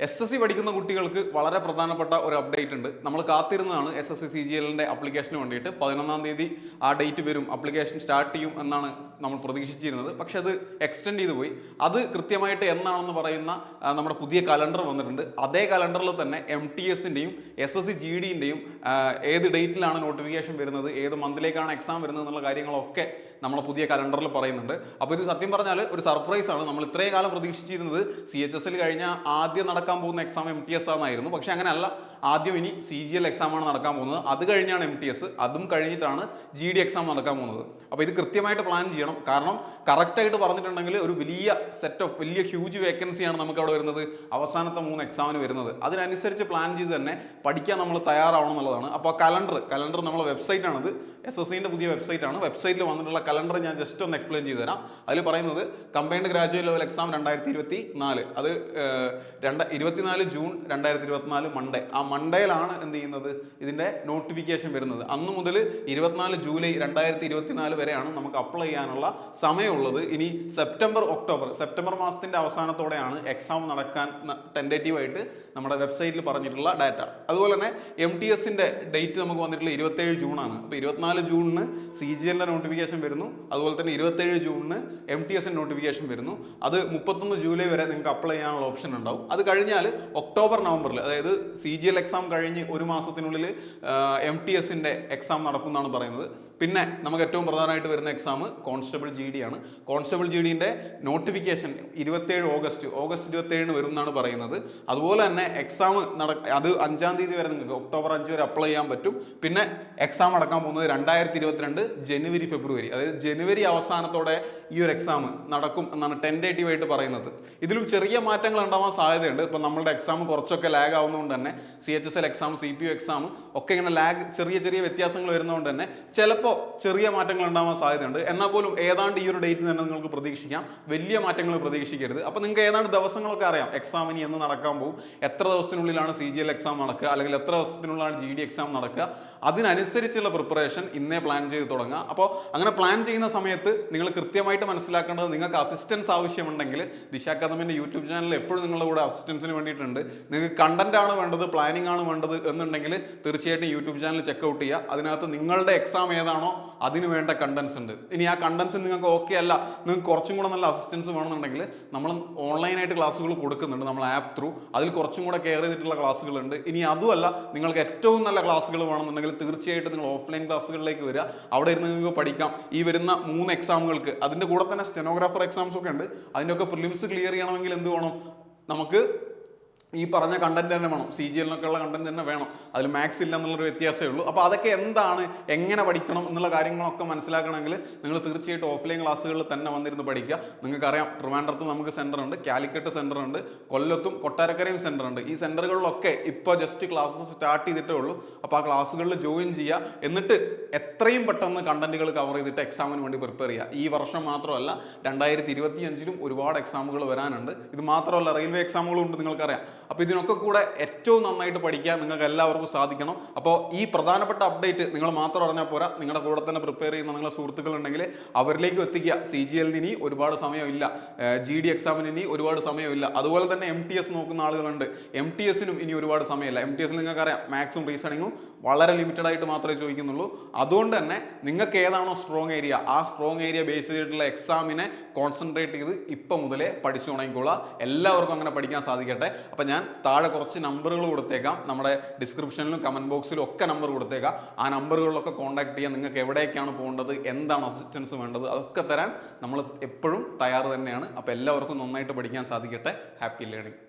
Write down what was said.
SSC പഠിക്കുന്ന കുട്ടികൾക്ക് വളരെ പ്രധാനപ്പെട്ട ഒരു അപ്ഡേറ്റ് ഉണ്ട്. നമ്മൾ കാത്തിരുന്നതാണ് SSC CGLന്റെ അപ്ലിക്കേഷന് വേണ്ടിയിട്ട്. 11-ാം തീയതി ആ ഡേറ്റ് വരും, അപ്ലിക്കേഷൻ സ്റ്റാർട്ട് ചെയ്യും എന്നാണ് നമ്മൾ പ്രതീക്ഷിച്ചിരുന്നത്. പക്ഷെ അത് എക്സ്റ്റെൻഡ് ചെയ്തു പോയി. അത് കൃത്യമായിട്ട് എന്നാണെന്ന് പറയുന്ന നമ്മുടെ പുതിയ കലണ്ടർ വന്നിട്ടുണ്ട്. അതേ കലണ്ടറിൽ തന്നെ MTSന്റെയും SSC GDന്റെയും ഏത് ഡേറ്റിലാണ് നോട്ടിഫിക്കേഷൻ വരുന്നത്, ഏത് മന്തിലേക്കാണ് എക്സാം വരുന്നത് എന്നുള്ള കാര്യങ്ങളൊക്കെ നമ്മളെ പുതിയ കലണ്ടറിൽ പറയുന്നുണ്ട്. അപ്പോൾ ഇത് സത്യം പറഞ്ഞാൽ ഒരു സർപ്രൈസ് ആണ്. നമ്മൾ ഇത്രയും കാലം പ്രതീക്ഷിച്ചിരുന്നത് CHSL കഴിഞ്ഞ ആദ്യം നടക്കാൻ പോകുന്ന എക്സാം MTS ആണെന്നായിരുന്നു. പക്ഷെ അങ്ങനെയല്ല, ആദ്യം ഇനി CGL എക്സാം ആണ് നടക്കാൻ പോകുന്നത്. അത് കഴിഞ്ഞാണ് MTS, അതും കഴിഞ്ഞിട്ടാണ് GD എക്സാം നടക്കാൻ പോകുന്നത്. അപ്പോൾ ഇത് കൃത്യമായിട്ട് പ്ലാൻ ചെയ്യണം. കാരണം കറക്റ്റായിട്ട് പറഞ്ഞിട്ടുണ്ടെങ്കിൽ ഒരു വലിയ സെറ്റ് ഓഫ് വലിയ ഹ്യൂജ് വേക്കൻസിയാണ് നമുക്ക് അവിടെ വരുന്നത്, അവസാനത്തെ 3 എക്സാമിന് വരുന്നത്. അതിനനുസരിച്ച് പ്ലാൻ ചെയ്ത് തന്നെ പഠിക്കാൻ നമ്മൾ തയ്യാറാവണം എന്നുള്ളതാണ്. അപ്പോൾ കലണ്ടർ നമ്മളെ വെബ്സൈറ്റാണിത്, SSCന്റെ പുതിയ വെബ്സൈറ്റാണ്. വെബ്സൈറ്റിൽ വന്നിട്ടുള്ള കലണ്ടർ ഞാൻ ജസ്റ്റ് ഒന്ന് എക്സ്പ്ലെയിൻ ചെയ്തു തരാം. അതിൽ പറയുന്നത് കമ്പൈൻഡ് ഗ്രാജുവേറ്റ് ലെവൽ എക്സാം 2024, അത് 24 ജൂൺ 2024 മൺഡേ. ആ മൺഡേയിലാണ് എന്ത് ചെയ്യുന്നത്, ഇതിന്റെ നോട്ടിഫിക്കേഷൻ വരുന്നത്. അന്ന് മുതൽ 24 ജൂലൈ 2024 വരെയാണ് നമുക്ക് അപ്ലൈ ചെയ്യാനുള്ള സമയമുള്ളത്. ഇനി സെപ്റ്റംബർ മാസത്തിന്റെ അവസാനത്തോടെയാണ് എക്സാം നടക്കാൻ ടെൻറ്റേറ്റീവായിട്ട് നമ്മുടെ വെബ്സൈറ്റിൽ പറഞ്ഞിട്ടുള്ള ഡാറ്റ. അതുപോലെ തന്നെ MTSന്റെ ഡേറ്റ് നമുക്ക് വന്നിട്ടുള്ള 27 ജൂണാണ്. അപ്പോൾ 24 ജൂണിന് CGLന്റെ നോട്ടിഫിക്കേഷൻ വരുന്നു. അതുപോലെ തന്നെ 27 ജൂണിന് MTSന്റെ നോട്ടിഫിക്കേഷൻ വരുന്നു. അത് 31 ജൂലൈ വരെ നിങ്ങൾക്ക് അപ്ലൈ ചെയ്യാനുള്ള ഓപ്ഷൻ ഉണ്ടാവും. അത് കഴിഞ്ഞാൽ October-November, അതായത് CGL എക്സാം കഴിഞ്ഞ് ഒരു മാസത്തിനുള്ളിൽ MTSന്റെ എക്സാം നടക്കുമെന്നാണ് പറയുന്നത്. പിന്നെ നമുക്ക് ഏറ്റവും പ്രധാനമായിട്ട് വരുന്ന എക്സാം കോൺസ്റ്റബിൾ GD ആണ്. കോൺസ്റ്റബിൾ GDന്റെ നോട്ടിഫിക്കേഷൻ 27 ഓഗസ്റ്റ് 27 വരും എന്നാണ് പറയുന്നത്. അതുപോലെ തന്നെ എക്സാം അത് 5-ാം തീയതി വരെ നിങ്ങൾക്ക് October 5 വരെ അപ്ലൈ ചെയ്യാൻ പറ്റും. പിന്നെ എക്സാം നടക്കാൻ പോകുന്നത് 2022 ജനുവരി ഫെബ്രുവരി, അതായത് ജനുവരി അവസാനത്തോടെ ഈ ഒരു എക്സാം നടക്കും എന്നാണ് ടെൻറ്റേറ്റീവായിട്ട് പറയുന്നത്. ഇതിലും ചെറിയ മാറ്റങ്ങൾ ഉണ്ടാവാൻ സാധ്യതയുണ്ട്. ഇപ്പം നമ്മളുടെ എക്സാം കുറച്ചൊക്കെ ലാഗ് ആവുന്നതുകൊണ്ട് തന്നെ CHSL എക്സാം CPU എക്സാം ഒക്കെ ഇങ്ങനെ ചെറിയ വ്യത്യാസങ്ങൾ വരുന്നതുകൊണ്ട് തന്നെ ചിലപ്പോൾ ചെറിയ മാറ്റങ്ങൾ ഉണ്ടാവാൻ സാധ്യതയുണ്ട്. എന്നാൽ പോലും ഏതാണ്ട് ഈ ഒരു ഡേറ്റിൽ തന്നെ നിങ്ങൾക്ക് പ്രതീക്ഷിക്കാം, വലിയ മാറ്റങ്ങൾ പ്രതീക്ഷിക്കരുത്. അപ്പോൾ നിങ്ങൾക്ക് ഏതാണ്ട് ദിവസങ്ങളൊക്കെ അറിയാം എക്സാം ഇനി എന്ന് നടക്കാൻ പോകും, എത്ര ദിവസത്തിനുള്ളിലാണ് CGL എക്സാം നടക്കുക, അല്ലെങ്കിൽ എത്ര ദിവസത്തിനുള്ളിലാണ് GD എക്സാം നടക്കുക. അതിനനുസരിച്ചുള്ള പ്രിപ്പറേഷൻ ഇന്നേ പ്ലാൻ ചെയ്ത് തുടങ്ങുക. അപ്പോൾ അങ്ങനെ പ്ലാൻ ചെയ്യുന്ന സമയത്ത് നിങ്ങൾ കൃത്യമായിട്ട് മനസ്സിലാക്കേണ്ടത്, നിങ്ങൾക്ക് അസിസ്റ്റൻസ് ആവശ്യമുണ്ടെങ്കിൽ ദിശ അക്കാദമിൻ്റെ യൂട്യൂബ് ചാനലിൽ എപ്പോഴും നിങ്ങളുടെ കൂടെ അസിസ്റ്റൻസിന് വേണ്ടിയിട്ടുണ്ട്. നിങ്ങൾക്ക് കണ്ടന്റ് ആണ് വേണ്ടത്, പ്ലാനിങ് ആണ് വേണ്ടത് എന്നുണ്ടെങ്കിൽ തീർച്ചയായിട്ടും യൂട്യൂബ് ചാനൽ ചെക്കൗട്ട് ചെയ്യുക. അതിനകത്ത് നിങ്ങളുടെ എക്സാം ഏതാണോ അതിന് വേണ്ട കണ്ടന്റ്സ് ഉണ്ട്. ഇനി ആ കണ്ടന്റ്സ് നിങ്ങൾക്ക് ഓക്കെ അല്ല, നിങ്ങൾക്ക് കുറച്ചും കൂടെ നല്ല അസിസ്റ്റൻസ് വേണമെന്നുണ്ടെങ്കിൽ നമ്മൾ ഓൺലൈനായിട്ട് ക്ലാസ്സുകൾ കൊടുക്കുന്നുണ്ട്, നമ്മൾ ആപ്പ് ത്രൂ. അതിൽ കുറച്ചും കൂടെ കെയർ ചെയ്തിട്ടുള്ള ക്ലാസ്സുകളുണ്ട്. ഇനി അതുമല്ല, നിങ്ങൾക്ക് ഏറ്റവും നല്ല ക്ലാസ്സുകൾ വേണമെന്നുണ്ടെങ്കിൽ തീർച്ചയായിട്ടും നിങ്ങൾ ഓഫ്ലൈൻ ക്ലാസ്സുകളിലേക്ക് വരിക. അവിടെ ഇരുന്ന് നിങ്ങൾക്ക് പഠിക്കാം. ഈ വരുന്ന 3 എക്സാമുകൾക്ക് അതിൻ്റെ കൂടെ തന്നെ സ്റ്റെനോഗ്രാഫർ എക്സാംസ് ഒക്കെ ഉണ്ട്. അതിൻ്റെയൊക്കെ പ്രിലിംസ് ക്ലിയർ ചെയ്യണമെങ്കിൽ എന്ത് വേണം, നമുക്ക് ഈ പറഞ്ഞ കണ്ടന്റ് തന്നെ വേണം, CGLനൊക്കെ ഉള്ള കണ്ടന്റ് തന്നെ വേണം. അതിൽ മാത്സ് ഇല്ല എന്നുള്ളൊരു വ്യത്യാസമേ ഉള്ളൂ. അപ്പോൾ അതൊക്കെ എന്താണ്, എങ്ങനെ പഠിക്കണം എന്നുള്ള കാര്യങ്ങളൊക്കെ മനസ്സിലാക്കണമെങ്കിൽ നിങ്ങൾ തീർച്ചയായിട്ടും ഓഫ്ലൈൻ ക്ലാസ്സുകളിൽ തന്നെ വന്നിരുന്ന് പഠിക്കുക. നിങ്ങൾക്കറിയാം, ട്രിവാൻഡ്രത്ത് നമുക്ക് സെൻറ്റർ ഉണ്ട്, കാലിക്കറ്റ് സെൻറ്റർ ഉണ്ട്, കൊല്ലത്തും കൊട്ടാരക്കരയും സെൻറ്റർ ഉണ്ട്. ഈ സെൻറ്ററുകളിലൊക്കെ ഇപ്പോൾ ജസ്റ്റ് ക്ലാസ്സസ് സ്റ്റാർട്ട് ചെയ്തിട്ടേ ഉള്ളൂ. അപ്പോൾ ആ ക്ലാസ്സുകളിൽ ജോയിൻ ചെയ്യുക. എന്നിട്ട് എത്രയും പെട്ടെന്ന് കണ്ടന്റുകൾ കവർ ചെയ്തിട്ട് എക്സാമിന് വേണ്ടി പ്രിപ്പയർ ചെയ്യുക. ഈ വർഷം മാത്രമല്ല, 2025 ഒരുപാട് എക്സാമുകൾ വരാനുണ്ട്. ഇത് മാത്രമല്ല, റെയിൽവേ എക്സാമുകളും ഉണ്ട്, നിങ്ങൾക്കറിയാം. അപ്പോൾ ഇതിനൊക്കെ കൂടെ ഏറ്റവും നന്നായിട്ട് പഠിക്കാൻ നിങ്ങൾക്ക് എല്ലാവർക്കും സാധിക്കണം. അപ്പോൾ ഈ പ്രധാനപ്പെട്ട അപ്ഡേറ്റ് നിങ്ങൾ മാത്രം അറിഞ്ഞാൽ പോരാ, നിങ്ങളുടെ കൂടെ തന്നെ പ്രിപ്പയർ ചെയ്യുന്ന നിങ്ങളുടെ സുഹൃത്തുക്കൾ ഉണ്ടെങ്കിൽ അവരിലേക്ക് എത്തിക്കുക. CGLന് ഇനി ഒരുപാട് സമയമില്ല, GD എക്സാമിന് ഇനി ഒരുപാട് സമയമില്ല. അതുപോലെ തന്നെ MTS നോക്കുന്ന ആളുകളുണ്ട്, MTSനും ഇനി ഒരുപാട് സമയമില്ല. MTSൽ നിങ്ങൾക്കറിയാം, മാത്സും റീസണിങ്ങും വളരെ ലിമിറ്റഡ് ആയിട്ട് മാത്രമേ ചോദിക്കുന്നുള്ളൂ. അതുകൊണ്ട് തന്നെ നിങ്ങൾക്ക് ഏതാണോ സ്ട്രോങ് ഏരിയ, ആ സ്ട്രോങ് ഏരിയ ബേസ് ചെയ്തിട്ടുള്ള എക്സാമിനെ കോൺസെൻട്രേറ്റ് ചെയ്ത് ഇപ്പം മുതലേ പഠിച്ചു തുടങ്ങിക്കോളാം. എല്ലാവർക്കും അങ്ങനെ പഠിക്കാൻ സാധിക്കട്ടെ. അപ്പം ഞാൻ താഴെ കുറച്ച് നമ്പറുകൾ കൊടുത്തേക്കാം, നമ്മുടെ ഡിസ്ക്രിപ്ഷനിലും കമന്റ് ബോക്സിലും ഒക്കെ നമ്പർ കൊടുത്തേക്കാം. ആ നമ്പറുകളിലൊക്കെ കോൺടാക്ട് ചെയ്യാൻ, നിങ്ങൾക്ക് എവിടേക്കാണ് പോകേണ്ടത്, എന്താണ് അസിസ്റ്റൻസ് വേണ്ടത്, അതൊക്കെ തരാൻ നമ്മൾ എപ്പോഴും തയ്യാറ് തന്നെയാണ്. അപ്പോൾ എല്ലാവർക്കും നന്നായിട്ട് പഠിക്കാൻ സാധിക്കട്ടെ. Happy learning.